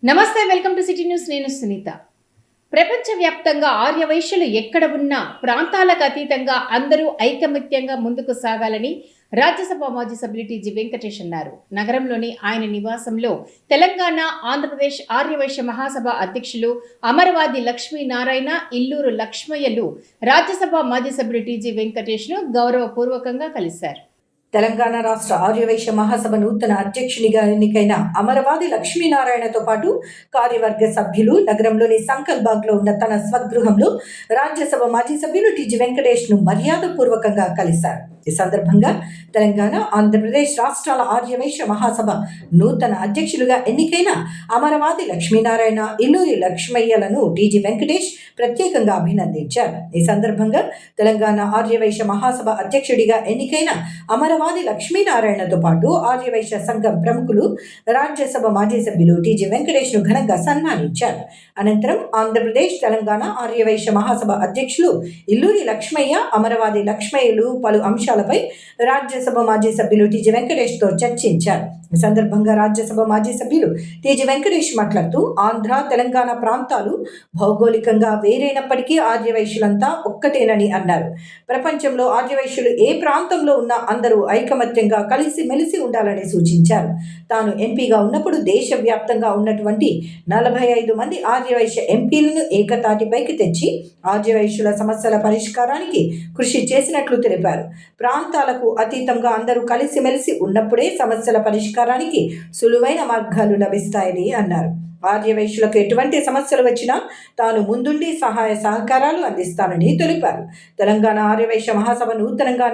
నమస్తే, welcome to city news. నేను సునీత. ప్రపంచవ్యాప్తంగా ఆర్యవైశ్యులు ఎక్కడ ఉన్నా ప్రాంతాలకు అతీతంగా అందరూ ఐకమత్యంగా ముందుకు సాగాలని రాజ్యసభ మాజీ సభ్యులు టీజీ వెంకటేష్ అన్నారు. నగరంలోని ఆయన నివాసంలో తెలంగాణ, ఆంధ్రప్రదేశ్ ఆర్యవైశ్య మహాసభ అధ్యక్షులు అమరవాది లక్ష్మీనారాయణ, ఇల్లూరు లక్ష్మయ్యలు రాజ్యసభ మాజీ సభ్యులు టీజీ వెంకటేష్ను గౌరవపూర్వకంగా కలిశారు. తెలంగాణ రాష్ట్ర ఆర్యవైశ్య మహాసభ నూతన అధ్యక్షునిగా ఎన్నికైన అమరవాది లక్ష్మీనారాయణతో పాటు కార్యవర్గ సభ్యులు నగరంలోని సంకల్ బాగ్లో ఉన్న తన స్వగృహంలో రాజ్యసభ మాజీ సభ్యులు టీజీ వెంకటేష్ను మర్యాదపూర్వకంగా కలిశారు. ఈ సందర్భంగా తెలంగాణ, ఆంధ్రప్రదేశ్ రాష్ట్రాల ఆర్యవైశ్య మహాసభ నూతన అధ్యక్షులుగా ఎన్నికైన అమరవాది లక్ష్మీనారాయణ, ఇల్లూరి లక్ష్మయ్యలను టీజీ వెంకటేష్ ప్రత్యేకంగా అభినందించారు. ఈ సందర్భంగా తెలంగాణ ఆర్యవైశ్య మహాసభ అధ్యక్షుడిగా ఎన్నికైన అమరవాది లక్ష్మీనారాయణతో పాటు ఆర్యవైశ్య సంఘం ప్రముఖులు రాజ్యసభ మాజీ సభ్యులు టీజీ వెంకటేష్ను ఘనంగా సన్మానించారు. అనంతరం ఆంధ్రప్రదేశ్, తెలంగాణ ఆర్యవైశ్య మహాసభ అధ్యక్షులు ఇల్లూరి లక్ష్మయ్య, అమరవాది లక్ష్మయ్యలు పలు అంశాలపై రాజ్యసభ మాజీ సభ్యులు టీజీ వెంకటేష్తో చర్చించారు. ఈ సందర్భంగా రాజ్యసభ మాజీ సభ్యులు టీజీ వెంకటేష్ మాట్లాడుతూ ఆంధ్ర, తెలంగాణ ప్రాంతాలు భౌగోళికంగా వేరైనప్పటికీ ఆర్యవైశ్యులంతా ఒక్కటేనని అన్నారు. ప్రపంచంలో ఆర్యవైశ్యులు ఏ ప్రాంతంలో ఉన్నా అందరూ ఐకమత్యంగా కలిసి మెలిసి ఉండాలని సూచించారు. తాను ఎంపీగా ఉన్నప్పుడు దేశవ్యాప్తంగా ఉన్నటువంటి 45 మంది ఆర్యవైశ్య ఎంపీలను ఏకతాటిపైకి తెచ్చి ఆర్యవైశ్యుల సమస్యల పరిష్కారానికి కృషి చేసినట్లు తెలిపారు. ప్రాంతాలకు అతీతంగా అందరూ కలిసిమెలిసి ఉన్నప్పుడే సమస్యల పరిష్కారానికి సులువైన మార్గాలు లభిస్తాయని అన్నారు. ఆర్యవైశ్యులకు ఎటువంటి సమస్యలు వచ్చినా తాను ముందుండి సహాయ సహకారాలు అందిస్తానని తెలిపారు. తెలంగాణ ఆర్యవైశ్య మహాసభ నూతనంగా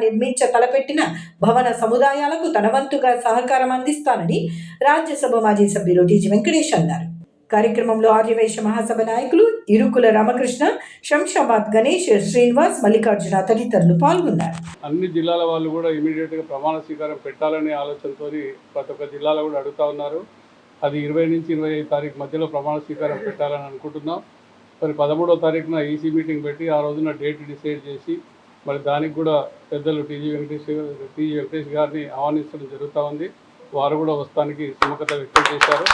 తలపెట్టిన భవన సముదాయాలకు తన వంతుగా సహకారం అందిస్తానని రాజ్యసభ మాజీ సభ్యులు టీజీ వెంకటేష్ అన్నారు. కార్యక్రమంలో ఆర్యవైశ్య మహాసభ నాయకులు ఇరుకుల రామకృష్ణ, శంషాబాద్ గణేష్, శ్రీనివాస్, మల్లికార్జున తదితరులు పాల్గొన్నారు. అన్ని జిల్లాల వాళ్ళు కూడా ఇమీడియట్గా ప్రమాణ స్వీకారం పెట్టాలనే ఆలోచనతో ప్రతి ఒక్క జిల్లాలో కూడా అడుగుతా ఉన్నారు. అది 20 నుంచి 25 తారీఖు మధ్యలో ప్రమాణ స్వీకారం పెట్టాలని అనుకుంటున్నాం. మరి 13వ తారీఖున ఈసీ మీటింగ్ పెట్టి ఆ రోజున డేట్ డిసైడ్ చేసి మరి దానికి కూడా పెద్దలు టీజీ వెంకటేష్ గారిని ఆహ్వానించడం జరుగుతూ ఉంది. వారు కూడా వస్తానికి సుముఖత వ్యక్తం చేశారు.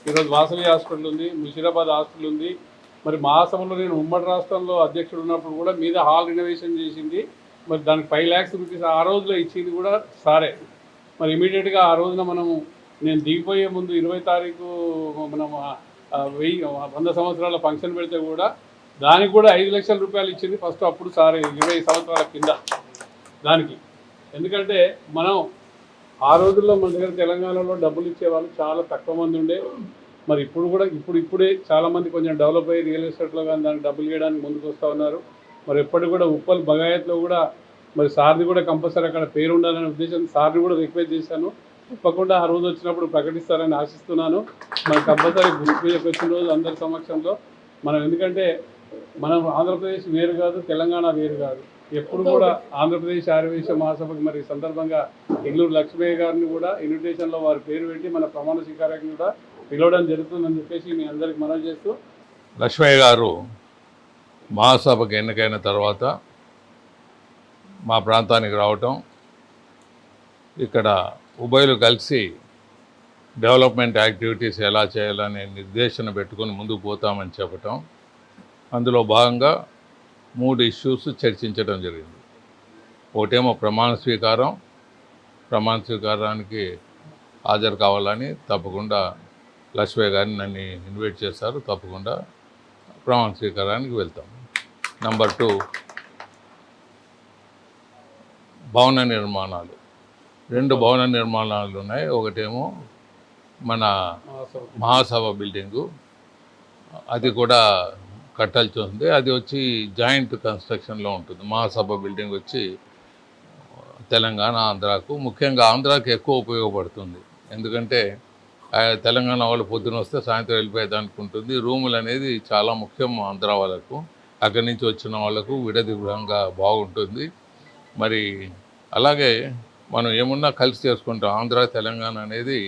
ఈరోజు వాసవి హాస్పిటల్ ఉంది, ముషీరాబాద్ హాస్పిటల్ ఉంది. మరి మహాసభలో నేను ఉమ్మడి రాష్ట్రంలో అధ్యక్షుడు ఉన్నప్పుడు కూడా మీద హాల్ రినోవేషన్ చేసింది. మరి దానికి 5 lakhs రూపీస్ ఆ రోజులో ఇచ్చింది కూడా సారే. మరి ఇమీడియట్గా ఆ రోజున మనము నేను దిగిపోయే ముందు 20 తారీఖు మనం 100 సంవత్సరాల ఫంక్షన్ పెడితే కూడా దానికి కూడా 5 లక్షల రూపాయలు ఇచ్చింది ఫస్ట్. అప్పుడు సారే 20 సంవత్సరాల కింద దానికి. ఎందుకంటే మనం ఆ రోజుల్లో మన దగ్గర తెలంగాణలో డబ్బులు ఇచ్చేవాళ్ళు చాలా తక్కువ మంది ఉండే. మరి ఇప్పుడు కూడా ఇప్పుడే చాలామంది కొంచెం డెవలప్ అయ్యి రియల్ ఎస్టేట్లో కానీ దానికి డబ్బులు ఇవ్వడానికి ముందుకు వస్తూ ఉన్నారు. మరి ఎప్పటికి కూడా ఉప్పల్ బగాయత్లో కూడా మరి సార్ది కూడా కంపల్సరీ అక్కడ పేరు ఉండాలనే ఉద్దేశం సార్ని కూడా రిక్వెస్ట్ చేశాను. తప్పకుండా ఆ రోజు వచ్చినప్పుడు ప్రకటిస్తారని ఆశిస్తున్నాను. మరి కంపల్సరీ గుర్తు మీదకి వచ్చిన రోజు అందరి సమక్షంలో మనం, ఎందుకంటే మనం ఆంధ్రప్రదేశ్ వేరు కాదు, తెలంగాణ వేరు కాదు. ఎప్పుడు కూడా ఆంధ్రప్రదేశ్ ఆర్యవైశ్య మహాసభకి మరి సందర్భంగా ఇల్లూరు లక్ష్మయ్య గారిని కూడా ఇన్విటేషన్లో వారి పేరు పెట్టి మన ప్రమాణ స్వీకారాన్ని కూడా పిలవడం జరుగుతుందని చెప్పేసి మీ అందరికి మనవి చేస్తూ, లక్ష్మయ్య గారు మహాసభకు ఎన్నికైన తర్వాత మా ప్రాంతానికి రావటం, ఇక్కడ ఉభయలు కలిసి డెవలప్మెంట్ యాక్టివిటీస్ ఎలా చేయాలనే నిర్దేశన పెట్టుకొని ముందుకు పోతామని చెప్పటం, అందులో భాగంగా 3 ఇష్యూస్ చర్చించడం జరిగింది. ఒకటేమో ప్రమాణ స్వీకారానికి హాజరు కావాలని తప్పకుండా లక్ష్మయ్య గారిని నన్ను ఇన్వైట్ చేశారు. తప్పకుండా ప్రమాణ స్వీకారానికి వెళ్తాం. నెంబర్ 2, భవన నిర్మాణాలు. 2 భవన నిర్మాణాలు ఉన్నాయి. ఒకటేమో మన మహాసభ బిల్డింగు, అది కూడా కట్టాల్సి ఉంది. అది వచ్చి జాయింట్ కన్స్ట్రక్షన్లో ఉంటుంది. మహాసభ బిల్డింగ్ వచ్చి తెలంగాణ, ఆంధ్రాకు, ముఖ్యంగా ఆంధ్రాకి ఎక్కువ ఉపయోగపడుతుంది. ఎందుకంటే తెలంగాణ వాళ్ళు పొద్దున వస్తే సాయంత్రం వెళ్ళిపోయేదానికి ఉంటుంది. రూములు అనేది చాలా ముఖ్యం ఆంధ్ర వాళ్ళకు. అక్కడి నుంచి వచ్చిన వాళ్ళకు విడది గృహంగా బాగుంటుంది. మరి అలాగే మనం ఏమున్నా కలిసి చేసుకుంటాం. ఆంధ్ర, తెలంగాణ అనేది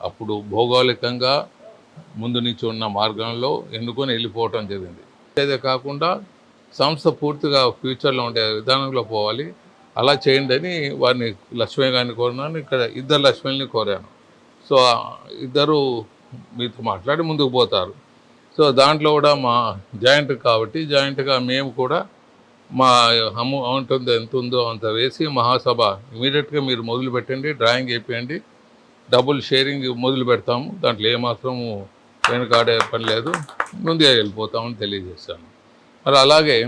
అప్పుడు భౌగోళికంగా ముందు నుంచి ఉన్న మార్గంలో ఎన్నుకొని వెళ్ళిపోవటం జరిగింది. అదే కాకుండా సంస్థ పూర్తిగా ఫ్యూచర్లో ఉండే విధానంలో పోవాలి. అలా చేయండి అని వారిని లక్ష్మయ్య గారిని కోరినాను. ఇక్కడ 2 లక్ష్మణుల్ని కోరాను. సో ఇద్దరు మీతో మాట్లాడి ముందుకు పోతారు. సో దాంట్లో కూడా మా జాయింట్ కాబట్టి జాయింట్గా మేము కూడా మా అమౌంట్ ఎంత ఉందో అంత వేసి మహాసభ ఇమీడియట్గా మీరు మొదలు పెట్టండి, డ్రాయింగ్ అయిపోయండి, డబుల్ షేరింగ్ మొదలు పెడతాము, దాంట్లో ఏమాత్రము వెనుకాడే పని లేదు, ముందుగా వెళ్ళిపోతామని తెలియజేస్తాను. మరి అలాగే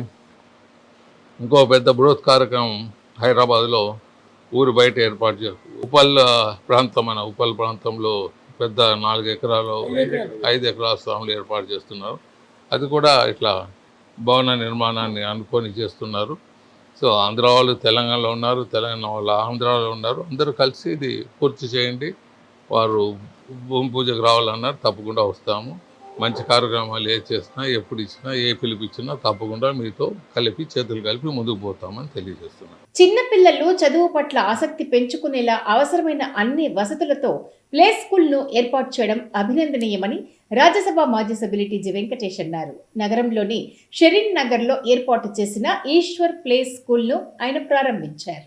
ఇంకో పెద్ద బృహత్ కార్యక్రమం హైదరాబాద్లో ఊరు బయట ఏర్పాటు ఉప్పల్ ప్రాంతంలో పెద్ద 4 ఎకరాలు 5 ఎకరాల స్థలంలో ఏర్పాటు చేస్తున్నారు. అది కూడా ఇట్లా భవన నిర్మాణాన్ని అనుకొని చేస్తున్నారు. సో ఆంధ్ర వాళ్ళు తెలంగాణలో ఉన్నారు, తెలంగాణ వాళ్ళు ఆంధ్రాలో ఉన్నారు, అందరూ కలిసి ఇది పూర్తి చేయండి. వారు భూమి పూజకు రావాలన్నారు, తప్పకుండా వస్తాము. మంచి కార్యక్రమాలు ఏ చేసినా, ఎప్పుడు ఇచ్చినా, ఏ పిలిపించినా తప్పకుండా మీతో చేతులు కలిపి ముందుకు పోతామని తెలియజేస్తున్నాను. చిన్నపిల్లలు చదువు పట్ల ఆసక్తి పెంచుకునేలా అవసరమైన అన్ని వసతులతో ప్లే స్కూల్ను ఏర్పాటు చేయడం అభినందనీయమని రాజ్యసభ మాజీ సభ్యులు టీజీ వెంకటేష్ అన్నారు. నగరంలోని షెరీన్ నగర్లో ఏర్పాటు చేసిన ఈశ్వర్ ప్లే స్కూల్ను ఆయన ప్రారంభించారు.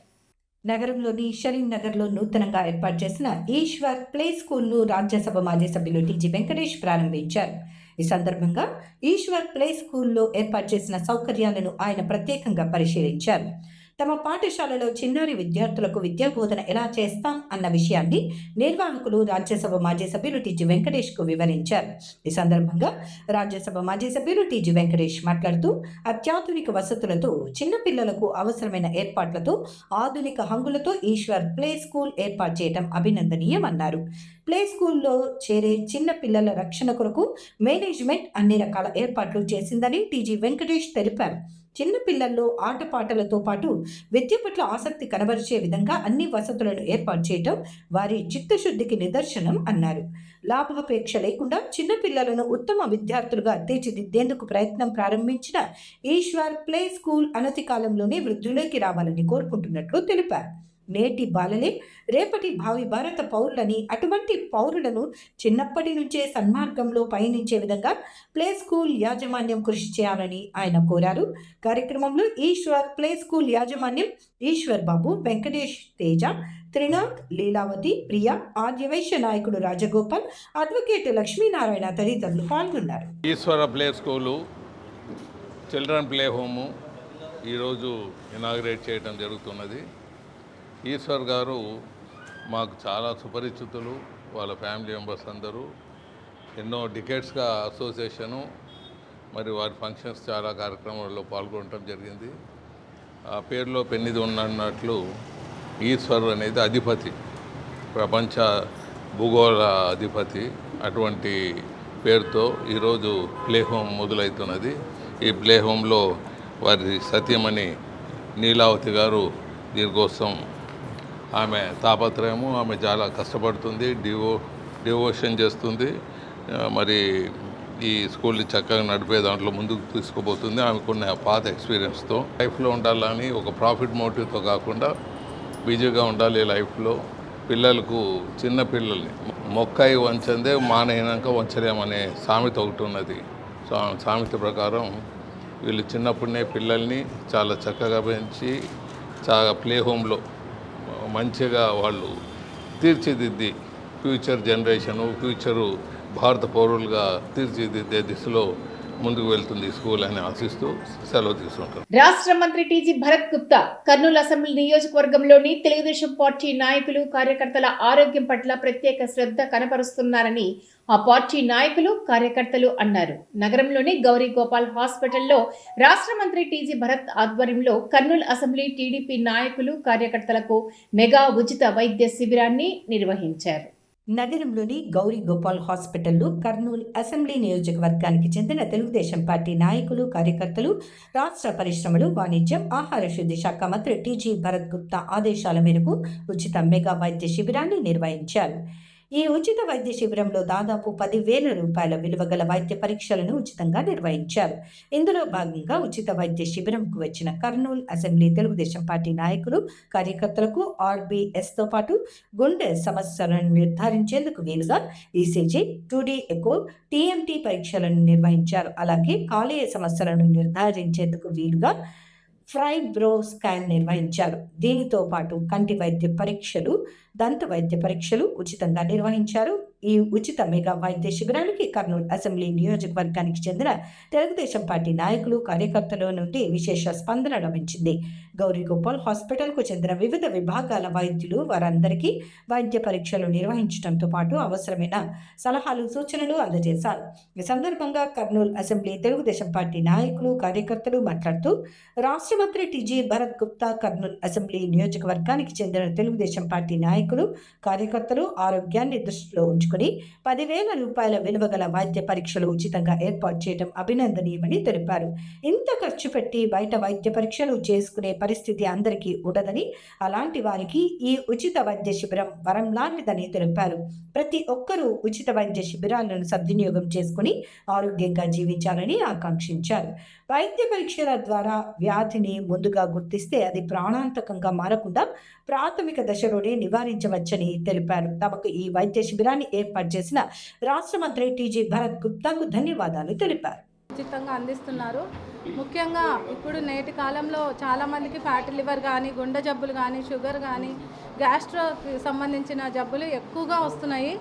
నగరంలోని షరీన్ నగర్లో నూతనంగా ఏర్పాటు చేసిన ఈశ్వర్ ప్లే స్కూల్ను రాజ్యసభ మాజీ సభ్యులు టీజీ వెంకటేష్ ప్రారంభించారు. ఈ సందర్భంగా ఈశ్వర్ ప్లే స్కూల్లో ఏర్పాటు చేసిన సౌకర్యాలను ఆయన ప్రత్యేకంగా పరిశీలించారు. తమ పాఠశాలలో చిన్నారి విద్యార్థులకు విద్యా బోధన ఎలా చేస్తాం అన్న విషయాన్ని నిర్వాహకులు రాజ్యసభ మాజీ సభ్యులు టీజీ వెంకటేష్కు వివరించారు. ఈ సందర్భంగా రాజ్యసభ మాజీ సభ్యులు టీజీ వెంకటేష్ మాట్లాడుతూ అత్యాధునిక వసతులతో చిన్నపిల్లలకు అవసరమైన ఏర్పాట్లతో ఆధునిక హంగులతో ఈశ్వర్ ప్లే స్కూల్ ఏర్పాటు చేయడం అభినందనీయమన్నారు. ప్లే స్కూల్లో చేరే చిన్న పిల్లల రక్షణ కొరకు మేనేజ్మెంట్ అన్ని రకాల ఏర్పాట్లు చేసిందని టీజీ వెంకటేష్ తెలిపారు. చిన్న పిల్లల్లో ఆటపాటలతో పాటు విద్య పట్ల ఆసక్తి కనబరిచే విధంగా అన్ని వసతులను ఏర్పాటు చేయడం వారి చిత్తశుద్ధికి నిదర్శనం అన్నారు. లాభాపేక్ష లేకుండా చిన్న పిల్లలను ఉత్తమ విద్యార్థులుగా తీర్చిదిద్దేందుకు ప్రయత్నం ప్రారంభించిన ఈశ్వర్ ప్లే స్కూల్ అనతి కాలంలోనే వృద్ధిలోకి రావాలని కోరుకుంటున్నట్లు తెలిపారు. నేటి బాలలే రేపటి భావి భారత పౌరులని, అటువంటి పౌరులను చిన్నప్పటి నుంచే సన్మార్గంలో పయనించే విధంగా ప్లే స్కూల్ యాజమాన్యం కృషి చేయాలని ఆయన కోరారు. కార్యక్రమంలో ఈశ్వర్ ప్లే స్కూల్ యాజమాన్యం ఈశ్వర్ బాబు, వెంకటేష్, తేజ, త్రినాథ్, లీలావతి, ప్రియా, ఆర్యవైశ్య నాయకుడు రాజగోపాల్, అడ్వకేట్ లక్ష్మీనారాయణ తదితరులు పాల్గొన్నారు. Eshwara play school, children play home ఈరోజు ఇనాగ్రేట్ చేయడం జరుగుతున్నది. ఈశ్వర్ గారు మాకు చాలా సుపరిచితులు, వాళ్ళ ఫ్యామిలీ మెంబర్స్ అందరూ ఎన్నో డికేట్స్గా అసోసియేషను, మరి వారి ఫంక్షన్స్ చాలా కార్యక్రమాల్లో పాల్గొనడం జరిగింది. ఆ పేరులో పెన్నిది ఉన్నట్లు ఈశ్వర్ అనేది అధిపతి, ప్రపంచ భూగోళ అధిపతి. అటువంటి పేరుతో ఈరోజు ప్లే హోమ్ మొదలవుతున్నది. ఈ ప్లే హోమ్లో వారి సతీమణి నీలావతి గారు దీనికోసం ఆమె తాపత్రయము, ఆమె చాలా కష్టపడుతుంది, డివోషన్ చేస్తుంది. మరి ఈ స్కూల్ని చక్కగా నడిపే దాంట్లో ముందుకు తీసుకుపోతుంది. ఆమెకున్న పాత ఎక్స్పీరియన్స్తో లైఫ్లో ఉండాలని ఒక ప్రాఫిట్ మోటివ్తో కాకుండా బిజీగా ఉండాలి లైఫ్లో. పిల్లలకు, చిన్న పిల్లల్ని మొక్కయి వంచందే మానైనాక వంచలేమనే సామెత ఒకటి ఉన్నది. సో ఆ సామెత ప్రకారం వీళ్ళు చిన్నప్పుడే పిల్లల్ని చాలా చక్కగా పెంచి చాలా ప్లే హోమ్లో మంచిగా వాళ్ళు తీర్చిదిద్ది ఫ్యూచర్ జనరేషను, ఫ్యూచరు భారత పౌరులుగా తీర్చిదిద్దే దిశలో ముందుకు వెళ్తుంది స్కూల్ అని ఆశిస్తూ సెలవు తీసుకుంటారు. రాష్ట్ర మంత్రి టీజీ భరత్ గుప్తా కర్నూలు అసెంబ్లీ నియోజకవర్గంలోని తెలుగుదేశం పార్టీ నాయకులు, కార్యకర్తల ఆరోగ్యం పట్ల ప్రత్యేక శ్రద్ధ కనపరుస్తున్నారని ఆ పార్టీ నాయకులు, కార్యకర్తలు అన్నారు. నగరంలోని గౌరీ గోపాల్ హాస్పిటల్లో రాష్ట్ర మంత్రి టీజీ భరత్ ఆధ్వర్యంలో కర్నూలు అసెంబ్లీ టీడీపీ నాయకులు, కార్యకర్తలకు మెగా ఉచిత వైద్య శిబిరాన్ని నిర్వహించారు. నగరంలోని గౌరీ గోపాల్ హాస్పిటల్లో కర్నూలు అసెంబ్లీ నియోజకవర్గానికి చెందిన తెలుగుదేశం పార్టీ నాయకులు, కార్యకర్తలు, రాష్ట్ర పరిశ్రమలు, వాణిజ్యం, ఆహార శుద్ధి శాఖ మంత్రి టీజీ భరత్ గుప్తా ఆదేశాల మేరకు ఉచిత మెగా వైద్య శిబిరాన్ని నిర్వహించారు. ఈ ఉచిత వైద్య శిబిరంలో దాదాపు 10,000 రూపాయల విలువ గల వైద్య పరీక్షలను ఉచితంగా నిర్వహించారు. ఇందులో భాగంగా ఉచిత వైద్య శిబిరంకు వచ్చిన కర్నూలు అసెంబ్లీ తెలుగుదేశం పార్టీ నాయకులు, కార్యకర్తలకు ఆర్బీఎస్తో పాటు గుండె సమస్యలను నిర్ధారించేందుకు వీలుగా ఈసీజీ, 2D ఎకో, టీఎంటీ పరీక్షలను నిర్వహించారు. అలాగే కాలేయ సమస్యలను నిర్ధారించేందుకు వీలుగా ఫైబ్రో స్కాన్ నిర్వహించారు. దీనితో పాటు కంటి వైద్య పరీక్షలు, దంత వైద్య పరీక్షలు ఉచితంగా నిర్వహించారు. ఈ ఉచిత మెగా వైద్య శిబిరానికి కర్నూలు అసెంబ్లీ నియోజకవర్గానికి చెందిన తెలుగుదేశం పార్టీ నాయకులు కార్యకర్తల నుండి విశేష స్పందన లభించింది. గౌరీగోపాల్ హాస్పిటల్కు చెందిన వివిధ విభాగాల వైద్యులు వారందరికీ వైద్య పరీక్షలు నిర్వహించడంతో పాటు అవసరమైన సలహాలు సూచనలు అందజేశారు. ఈ సందర్భంగా కర్నూలు అసెంబ్లీ తెలుగుదేశం పార్టీ నాయకులు కార్యకర్తలు మాట్లాడుతూ రాష్ట్ర మంత్రి టీజీ భరత్ గుప్తా కర్నూలు అసెంబ్లీ నియోజకవర్గానికి చెందిన తెలుగుదేశం పార్టీ నాయకులు కార్యకర్తలు ఆరోగ్యాన్ని దృష్టిలో ఉంచుకుని 10,000 రూపాయల విలువ గల వైద్య పరీక్షలు ఉచితంగా ఏర్పాటు చేయడం అభినందనీయమని తెలిపారు. ఇంత ఖర్చు పెట్టి బయట వైద్య పరీక్షలు చేసుకునే పరిస్థితి అందరికీ ఉండదని, అలాంటి వారికి ఈ ఉచిత వైద్య శిబిరం వరం లాంటిదని తెలిపారు. ప్రతి ఒక్కరూ ఉచిత వైద్య శిబిరాలను సద్వినియోగం చేసుకుని ఆరోగ్యంగా జీవించాలని ఆకాంక్షించారు. వైద్య పరీక్షల ద్వారా వ్యాధిని ముందుగా గుర్తిస్తే అది ప్రాణాంతకంగా మారకుండా ప్రాథమిక దశలోనే నివారించవచ్చని తెలిపారు. తమకు ఈ వైద్య శిబిరాన్ని ఏర్పాటు చేసిన రాష్ట్ర మంత్రి టీజీ భరత్ గుప్తాకు ధన్యవాదాలు తెలిపారు. ఉచితంగా అందిస్తున్నారు. ముఖ్యంగా ఇప్పుడు నేటి కాలంలో చాలామందికి ఫ్యాటీ లివర్ కానీ, గుండె జబ్బులు కానీ, షుగర్ కానీ, గ్యాస్ట్రోకి సంబంధించిన జబ్బులు ఎక్కువగా వస్తున్నాయి.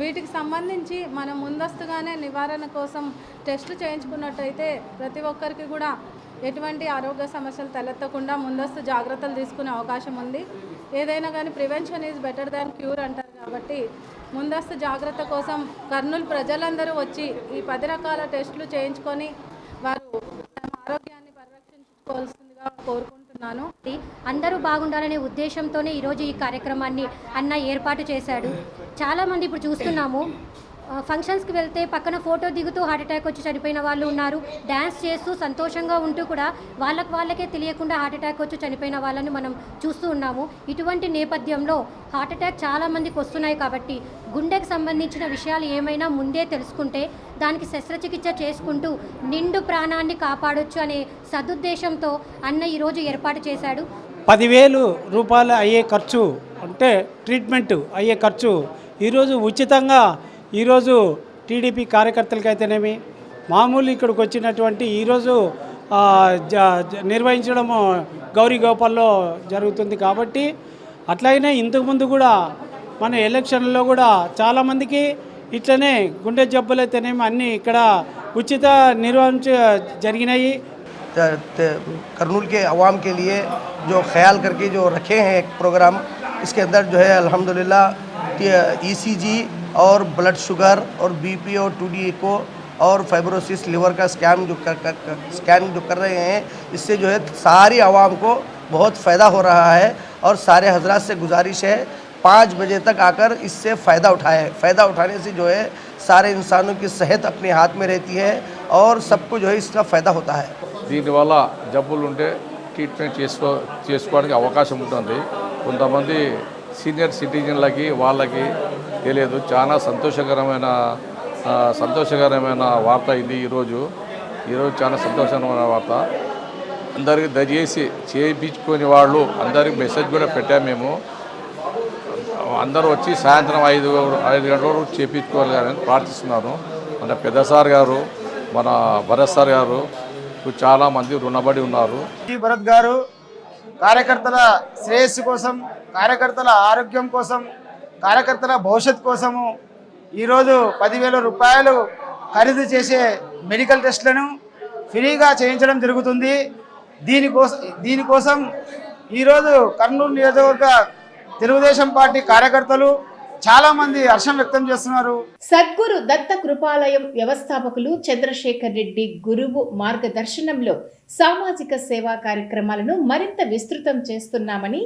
వీటికి సంబంధించి మనం ముందస్తుగానే నివారణ కోసం టెస్టులు చేయించుకున్నట్టయితే ప్రతి ఒక్కరికి కూడా ఎటువంటి ఆరోగ్య సమస్యలు తలెత్తకుండా ముందస్తు జాగ్రత్తలు తీసుకునే అవకాశం ఉంది. ఏదైనా కానీ prevention is better than cure అంటారు కాబట్టి ముందస్తు జాగ్రత్త కోసం కర్నూలు ప్రజలందరూ వచ్చి ఈ 10 రకాల టెస్టులు చేయించుకొని వారు తమ ఆరోగ్యాన్ని పరిరక్షించుకోవాల్సిందిగా కోరుకుంటున్నాను. అందరూ బాగుండాలనే ఉద్దేశంతోనే ఈరోజు ఈ కార్యక్రమాన్ని అన్న ఏర్పాటు చేశాడు. చాలామంది ఇప్పుడు చూస్తున్నాము, ఫంక్షన్స్కి వెళ్తే పక్కన ఫోటో దిగుతూ హార్ట్అటాక్ వచ్చి చనిపోయిన వాళ్ళు ఉన్నారు. డ్యాన్స్ చేస్తూ సంతోషంగా ఉంటూ కూడా వాళ్ళకే తెలియకుండా హార్ట్అటాక్ వచ్చి చనిపోయిన వాళ్ళని మనం చూస్తూ ఉన్నాము. ఇటువంటి నేపథ్యంలో హార్ట్అటాక్ చాలామందికి వస్తున్నాయి కాబట్టి గుండెకు సంబంధించిన విషయాలు ఏమైనా ముందే తెలుసుకుంటే దానికి శస్త్రచికిత్స చేసుకుంటూ నిండు ప్రాణాన్ని కాపాడొచ్చు అనే సదుద్దేశంతో అన్న ఈరోజు ఏర్పాటు చేశాడు. 10,000 రూపాయలు అయ్యే ఖర్చు అంటే ట్రీట్మెంట్ అయ్యే ఖర్చు ఈరోజు ఉచితంగా ఈరోజు టీడీపీ కార్యకర్తలకైతేనేమి మామూలు ఇక్కడికి వచ్చినటువంటి ఈరోజు నిర్వహించడము గౌరీగోపాల్లో జరుగుతుంది. కాబట్టి అట్లయినా ఇంతకుముందు కూడా మన ఎలక్షన్లో కూడా చాలామందికి ఇట్లనే గుండె జబ్బులు అయితేనేమి అన్నీ ఇక్కడ ఉచిత నిర్వహించ జరిగినాయి. करनूल के अवाम के लिए जो ख्याल करके जो रखे हैं एक प्रोग्राम, इसके अंदर जो है अल्हम्दुलिल्लाह ईसीजी और ब्लड शुगर और बीपी और 2D एको और फाइब्रोसिस लिवर का स्कैन जो कर रहे हैं, इससे जो है सारी आवाम को बहुत फ़ायदा हो रहा है. और सारे हजरात से गुजारिश है 5 बजे तक आकर इससे फ़ायदा उठाएं. फ़ायदा उठाने से जो है सारे इंसानों की सेहत अपने हाथ में रहती है और सबको जो है इसका फ़ायदा होता है. దీనివల్ల జబ్బులు ఉంటే ట్రీట్మెంట్ చేసుకోవడానికి అవకాశం ఉంటుంది. కొంతమంది సీనియర్ సిటిజన్లకి వాళ్ళకి తెలియదు. చాలా సంతోషకరమైన వార్త ఇది. ఈరోజు చాలా సంతోషకరమైన వార్త. అందరికీ దయచేసి చేయించుకునే వాళ్ళు అందరికి మెసేజ్ కూడా పెట్టాము మేము. అందరూ వచ్చి సాయంత్రం 5 గంటల వరకు చేయించుకోవాలి అని ప్రార్థిస్తున్నాను. మన పెద్ద సార్ గారు, మన భరత్ సార్ గారు చాలామంది రుణపడి ఉన్నారు. భరత్ గారు కార్యకర్తల శ్రేయస్సు కోసం, కార్యకర్తల ఆరోగ్యం కోసం, కార్యకర్తల భవిష్యత్ కోసము ఈరోజు 10,000 రూపాయలు ఖరీదు చేసే మెడికల్ టెస్టులను ఫ్రీగా చేయించడం జరుగుతుంది. దీనికోసం ఈరోజు కర్నూలు నియోజకవర్గ తెలుగుదేశం పార్టీ కార్యకర్తలు చాలా మంది హర్షం వ్యక్తం చేస్తున్నారు. సద్గురు దత్త కృపాలయం వ్యవస్థాపకులు చంద్రశేఖర్ రెడ్డి గురువు మార్గదర్శనంలో సామాజిక సేవా కార్యక్రమాలను మరింత విస్తృతం చేస్తున్నామని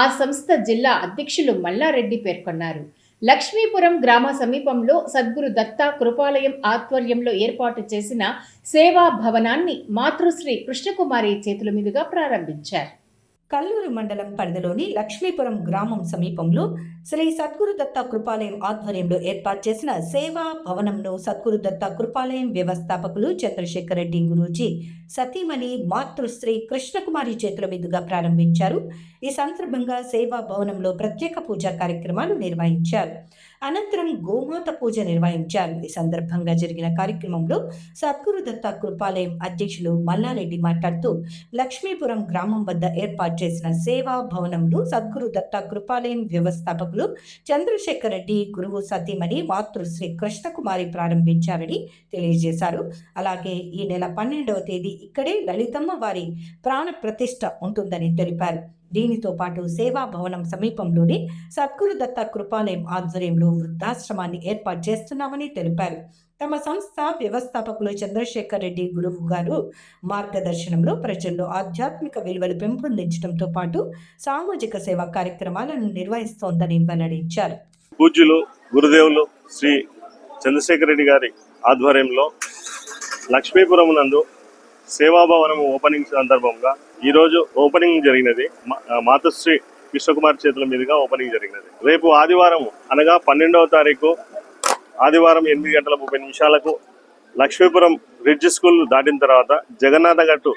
ఆ సంస్థ జిల్లా అధ్యక్షులు మల్లారెడ్డి పేర్కొన్నారు. లక్ష్మీపురం గ్రామ సమీపంలో సద్గురు దత్త కృపాలయం ఆధ్వర్యంలో ఏర్పాటు చేసిన సేవా భవనాన్ని మాతృశ్రీ కృష్ణకుమారి చేతుల మీదుగా ప్రారంభించారు. కల్లూరు మండలం పరిధిలోని లక్ష్మీపురం గ్రామం సమీపంలో శ్రీ సద్గురు దత్త కృపాలయం ఆధ్వర్యంలో ఏర్పాటు చేసిన సేవా భవనంను సద్గురు దత్త కృపాలయం వ్యవస్థాపకులు చంద్రశేఖర్ రెడ్డి గురూజీ సతీమణి మాతృశ్రీ కృష్ణకుమారి చేతుల మీదుగా ప్రారంభించారు. ఈ సందర్భంగా సేవా భవనంలో ప్రత్యేక పూజా కార్యక్రమాలు నిర్వహించారు. అనంతరం గోమాత పూజ నిర్వహించారు. ఈ సందర్భంగా జరిగిన కార్యక్రమంలో సద్గురు దత్త కృపాలయం అధ్యక్షులు మల్లారెడ్డి మాట్లాడుతూ లక్ష్మీపురం గ్రామం వద్ద ఏర్పాటు చేసిన సేవా భవనంను సద్గురు దత్త కృపాలయం వ్యవస్థాపకులు చంద్రశేఖర్ రెడ్డి గురువు సతీమణి మాతృశ్రీ కృష్ణకుమారి ప్రారంభించారని తెలియజేశారు. అలాగే ఈ నెల 12వ తేదీ ఇక్కడే లలితమ్మ వారి ప్రాణ ప్రతిష్ఠ ఉంటుందని తెలిపారు. దీనితో పాటు సేవా భవనం సమీపంలోని సద్గురు దత్త కృపాలయం ఆధ్వర్యంలో వృద్ధాశ్రమాన్ని ఏర్పాటు చేస్తున్నామని తెలిపారు. తమ సంస్థ వ్యవస్థాపకులు చంద్రశేఖర్ రెడ్డి గురువు గారు మార్గదర్శనంలో ప్రజల్లో ఆధ్యాత్మిక విలువలు పెంపొందించడంతో పాటు సామాజిక సేవా కార్యక్రమాలను నిర్వహిస్తోందని వెల్లడించారు. పూజ్యులు గురుదేవులు శ్రీ చంద్రశేఖర్ రెడ్డి గారి ఆధ్వర్యంలో లక్ష్మీపురం నందు సేవాభవనం ఓపెనింగ్ సందర్భంగా ఈరోజు ఓపెనింగ్ జరిగినది. మాతృశ్రీ కృష్ణకుమార్ చేతుల మీదుగా ఓపెనింగ్ జరిగినది. రేపు ఆదివారం అనగా 12వ తారీఖు ఆదివారం 8:30 లక్ష్మీపురం రిడ్జ్ స్కూల్ దాటిన తర్వాత జగన్నాథ గట్టు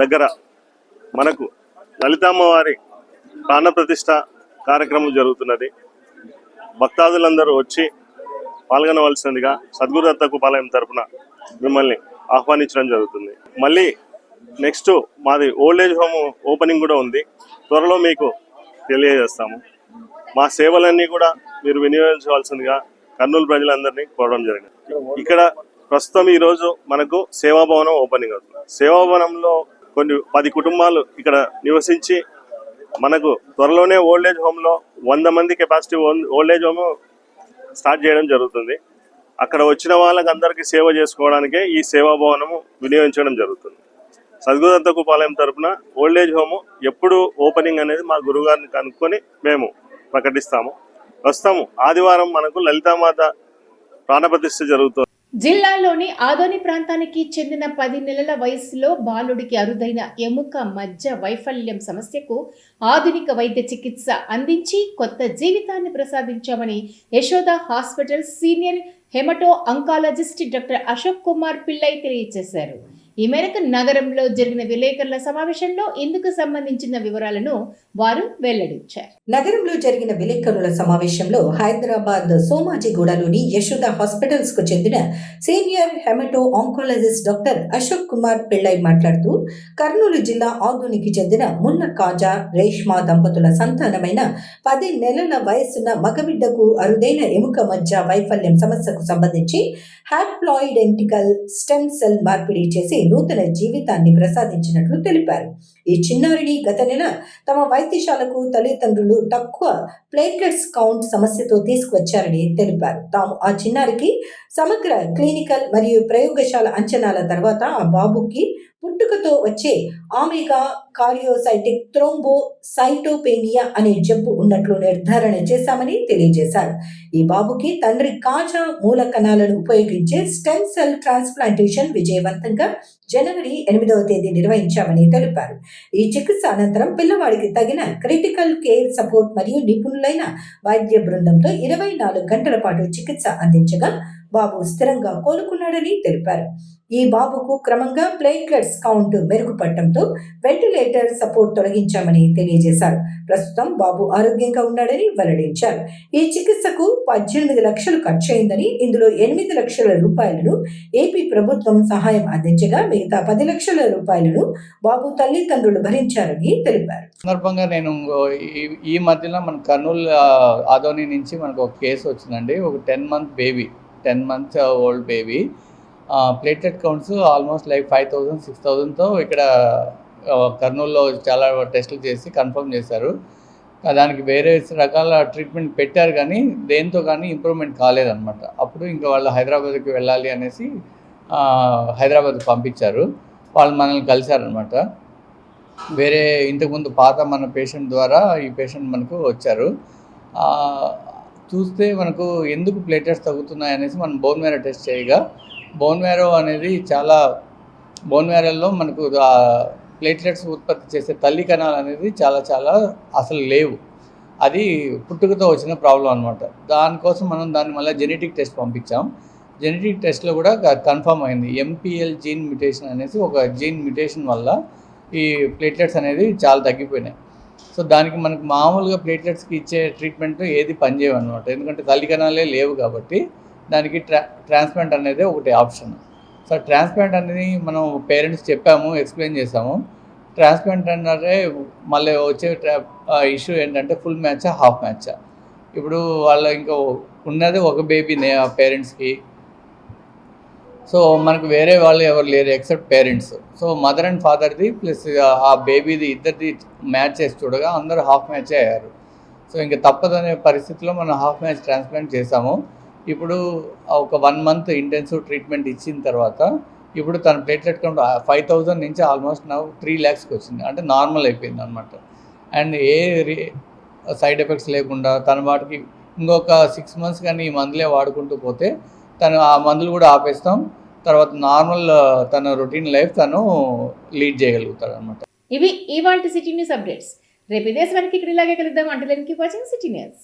దగ్గర మనకు లలితమ్మవారి ప్రాణప్రతిష్ఠ కార్యక్రమం జరుగుతున్నది. భక్తాదులందరూ వచ్చి పాల్గొనవలసిందిగా సద్గురు దత్త కృపాలయం తరపున మిమ్మల్ని ఆహ్వానించడం జరుగుతుంది. మళ్ళీ నెక్స్ట్ మాది ఓల్డ్ ఏజ్ హోమ్ ఓపెనింగ్ కూడా ఉంది. త్వరలో మీకు తెలియజేస్తాము. మా సేవలన్నీ కూడా మీరు వినియోగించవలసిందిగా కర్నూలు ప్రజలందరినీ కోరడం జరిగింది. ఇక్కడ ప్రస్తుతం ఈరోజు మనకు సేవాభవనం ఓపెనింగ్ అవుతుంది. సేవాభవనంలో కొన్ని 10 కుటుంబాలు ఇక్కడ నివసించి మనకు త్వరలోనే ఓల్డ్ ఏజ్ హోమ్లో 100 మంది capacity old age home start చేయడం జరుగుతుంది. అక్కడ వచ్చిన వాళ్ళకి అందరికీ సేవ చేసుకోవడానికే ఈ సేవాభవనము వినియోగించడం జరుగుతుంది. సద్గురు దత్త కృపాలయం తరఫున ఓల్డ్ ఏజ్ హోమ్ ఎప్పుడు ఓపెనింగ్ అనేది మా గురుగారిని కనుక్కొని మేము ప్రకటిస్తాము. ప్రస్తుతం ఆదివారం మనకు లలితామాత ప్రాణప్రతిష్ఠ జరుగుతుంది. జిల్లాలోని ఆదోని ప్రాంతానికి చెందిన 10 నెలల వయసులో బాలుడికి అరుదైన ఎముక మజ్జ వైఫల్యం సమస్యకు ఆధునిక వైద్య చికిత్స అందించి కొత్త జీవితాన్ని ప్రసాదించామని Yashoda hospital senior hemato oncologist doctor Ashok Kumar Pillai తెలియజేశారు. ఈ మేరకు నగరంలో జరిగిన విలేకరుల సమావేశంలో ఇందుకు సంబంధించిన వివరాలను వారు వెల్లడించారు. నగరంలో జరిగిన విలేకరుల సమావేశంలో హైదరాబాద్ సోమాజిగూడలోని యశోద హాస్పిటల్స్ కు చెందిన senior haemato oncologist doctor Ashok Kumar Pillai మాట్లాడుతూ కర్నూలు జిల్లా ఆదోనికి చెందిన ముల్ల కాజా రేష్మా దంపతుల సంతానమైన 10 నెలల వయసున్న మగబిడ్డకు అరుదైన ఎముక మజ్జ వైఫల్యం సమస్యకు సంబంధించి హ్యాప్లాయిడెంటికల్ స్టెమ్ సెల్ మార్పిడి చేసి నూతన జీవితాన్ని ప్రసాదించినట్లు తెలిపారు. ఈ చిన్నారిని గత నెల తమ వైద్యశాలకు తల్లిదండ్రులు తక్కువ ప్లేట్లెట్స్ కౌంట్ సమస్యతో తీసుకువచ్చారని తెలిపారు. తాము ఆ చిన్నారికి సమగ్ర క్లినికల్ మరియు ప్రయోగశాల అంచనాల తర్వాత ఆ బాబుకి పుట్టుకతో వచ్చే ఆమెగా కార్యోసైటిక్ థ్రోంబోసైటోపెనియా అనే జబ్బు ఉన్నట్లు నిర్ధారణ చేశామని తెలియజేశారు. ఈ బాబుకి తండ్రి కాజా మూల కణాలను ఉపయోగించే స్టెమ్ సెల్ ట్రాన్స్ప్లాంటేషన్ విజయవంతంగా జనవరి 8వ తేదీ నిర్వహించామని తెలిపారు. ఈ చికిత్స అనంతరం పిల్లవాడికి తగిన క్రిటికల్ కేర్ సపోర్ట్ మరియు నిపుణులైన వైద్య బృందంతో 24 గంటల పాటు చికిత్స అందించగా బాబు స్థిరంగా కోలుకున్నాడని తెలిపారు. ఈ బాబుకు క్రమంగా ప్లేట్లెట్స్ కౌంట్ మెరుగుపడటంతో వెంటిలేటర్ సపోర్ట్ తొలగించామని తెలియజేశారు. ప్రస్తుతం బాబు ఆరోగ్యంగా ఉన్నాడని వెల్లడించారు. ఈ చికిత్సకు 18 లక్షలు ఖర్చయిందని, ఇందులో 8 లక్షల రూపాయలను ఏపీ ప్రభుత్వం సహాయం అందించగా మిగతా 10 లక్షల రూపాయలను బాబు తల్లిదండ్రులు భరించారని తెలిపారు. సందర్భంగా నేను ఈ మధ్యలో మన కర్నూలు ఆదోని నుంచి మనకు ఒక కేసు వచ్చిందండి. ఒక 10 months old baby plated counts almost like 5,000 6,000తో ఇక్కడ కర్నూలులో చాలా టెస్టులు చేసి కన్ఫర్మ్ చేశారు. దానికి వేరే రకాల ట్రీట్మెంట్ పెట్టారు కానీ దేంతో కానీ ఇంప్రూవ్మెంట్ కాలేదన్నమాట. అప్పుడు ఇంకా వాళ్ళు హైదరాబాద్కి వెళ్ళాలి అనేసి హైదరాబాద్కి పంపించారు. వాళ్ళు మనల్ని కలిశారనమాట. వేరే ఇంతకుముందు పాత మన పేషెంట్ ద్వారా ఈ పేషెంట్ మనకు వచ్చారు. చూస్తే మనకు ఎందుకు ప్లేటెట్స్ తగ్గుతున్నాయి అనేసి మనం బోన్ మ్యారో టెస్ట్ చేయగా బోన్ మ్యారో అనేది బోన్ మ్యారోలో మనకు ప్లేట్లెట్స్ ఉత్పత్తి చేసే తల్లి కణాలు అనేది చాలా అసలు లేవు. అది పుట్టుకతో వచ్చిన ప్రాబ్లం అనమాట. దానికోసం మనం దాన్ని మళ్ళీ జెనెటిక్ టెస్ట్ పంపించాం. జెనెటిక్ టెస్ట్లో కూడా కన్ఫర్మ్ అయింది. MPL జీన్ మ్యుటేషన్ అనేసి ఒక జీన్ మ్యుటేషన్ వల్ల ఈ ప్లేట్లెట్స్ అనేది చాలా తగ్గిపోయినాయి. సో దానికి మనకు మామూలుగా ప్లేట్లెట్స్కి ఇచ్చే ట్రీట్మెంట్ ఏది పనిచేయవు అనమాట. ఎందుకంటే తల్లి కణాలే లేవు కాబట్టి దానికి ట్రాన్స్ప్లాంట్ అనేది ఒకటి ఆప్షన్. సో ట్రాన్స్ప్లాంట్ అనేది మనం పేరెంట్స్ చెప్పాము, ఎక్స్ప్లెయిన్ చేసాము. ట్రాన్స్ప్లాంట్ అంటే మళ్ళీ వచ్చే ఇష్యూ ఏంటంటే ఫుల్ మ్యాచా హాఫ్ మ్యాచా. ఇప్పుడు వాళ్ళ ఇంకా ఉన్నది ఒక బేబీనే ఆ పేరెంట్స్కి. సో మనకు వేరే వాళ్ళు ఎవరు లేరు except parents. So mother and ఫాదర్ది ప్లస్ ఆ బేబీది ఇద్దరిది మ్యాచ్ చేసి చూడగా అందరూ హాఫ్ మ్యాచే అయ్యారు. సో ఇంకా తప్పదనే పరిస్థితిలో మనం హాఫ్ మ్యాచ్ ట్రాన్స్ప్లాంట్ చేసాము. ఇప్పుడు ఒక 1 month ఇంటెన్సివ్ ట్రీట్మెంట్ ఇచ్చిన తర్వాత ఇప్పుడు తన ప్లేట్లెట్ కౌంట్ 5,000 నుంచి ఆల్మోస్ట్ నా 3 lakhsకి వచ్చింది. అంటే నార్మల్ అయిపోయింది అనమాట. అండ్ సైడ్ ఎఫెక్ట్స్ లేకుండా తన వాటికి ఇంకొక 6 months కానీ ఈ మందులే వాడుకుంటూ పోతే తను ఆ మందులు కూడా ఆపేస్తాం. తర్వాత నార్మల్ తన రొటీన్ లైఫ్ తను లీడ్ చేయగలుగుతాడు అనమాట. ఇవి ఇవాల్టి సిటీ న్యూస్ అప్డేట్స్. రేపు ఇదే సమయానికి ఇక్కడ ఇలాగే కలుద్దాం. అంటే కీప్ వాచింగ్ సిటీ న్యూస్.